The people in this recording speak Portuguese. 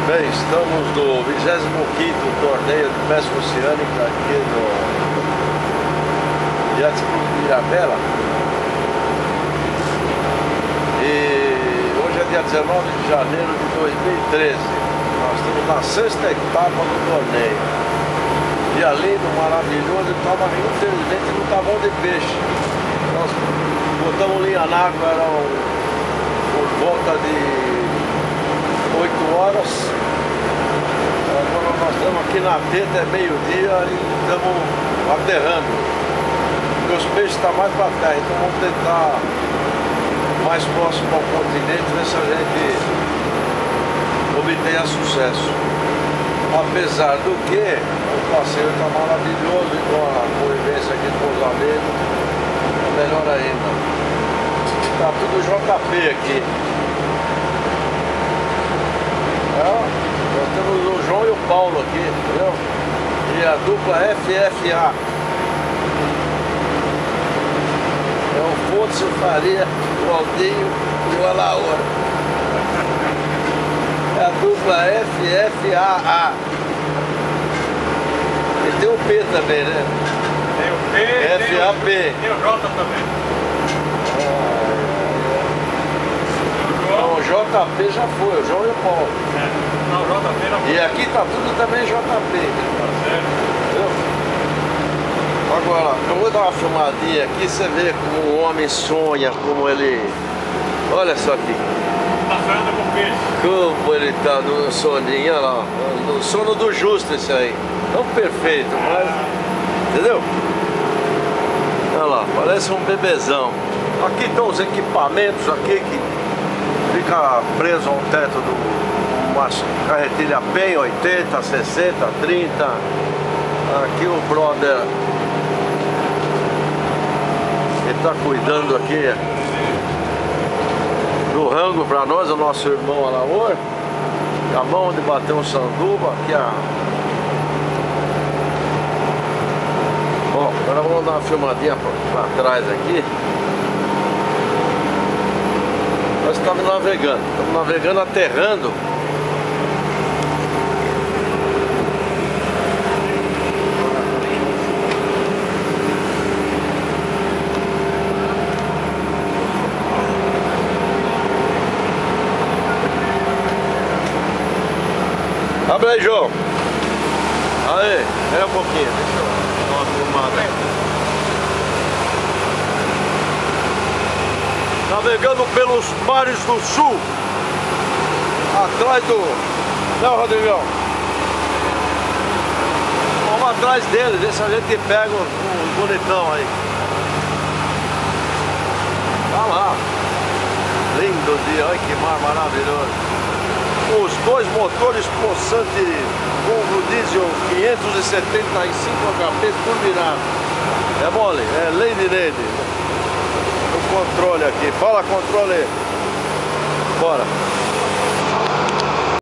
Bem, estamos no 25º torneio de pesca oceânica aqui no Yacht Club de Ilhabela. E hoje é dia 19 de janeiro de 2013. Nós estamos na 6ª etapa do torneio. Dia lindo, maravilhoso, infelizmente não está bom de peixe. Nós botamos linha na água, era por volta de 8 horas. Agora nós estamos aqui na teta, é meio-dia e estamos aterrando. Porque os peixes estão mais para terra, então vamos tentar mais próximo ao continente, ver se a gente obtenha sucesso. Apesar do que o passeio está maravilhoso e com a convivência aqui com os amigos, é melhor ainda. Está tudo JP aqui. Nós temos o João e o Paulo aqui, entendeu? E a dupla FFA. É o Fontes, o Faria, o Aldinho e o Alaor. É a dupla FFAA. E tem o P também, né? Tem o P, FAP. Tem o J também. Não, o JP já foi, o João e o Paulo. Não, o JP não foi. E aqui tá tudo também JP. Tá certo. Entendeu? Agora, eu vou dar uma filmadinha aqui, você vê como o homem sonha, como ele... Olha só aqui. Tá sonhando com peixe. Como ele tá no soninho, olha lá. No sono do justo esse aí. Não perfeito, mas... Entendeu? Olha lá, parece um bebezão. Aqui estão os equipamentos aqui que fica preso ao teto de uma carretilha PEN, 80, 60, 30. Aqui o brother, ele tá cuidando aqui do rango para nós, o nosso irmão Alaor. Acabamos de bater um sanduba aqui. Bom, agora vamos dar uma filmadinha para trás aqui. Nós estamos navegando, aterrando. Abre aí, João. Aí, é um pouquinho, deixa eu dar uma filmada aí. Navegando pelos mares do sul. Atrás do... Não, Rodrigão. Vamos atrás deles, ver se a gente pega o bonitão aí. Olha lá. Lindo dia, olha que mar maravilhoso. Os dois motores Possante Volvo Diesel 575 HP turbinado. É mole, é Lady Lady. O controle aqui, fala controle. Bora.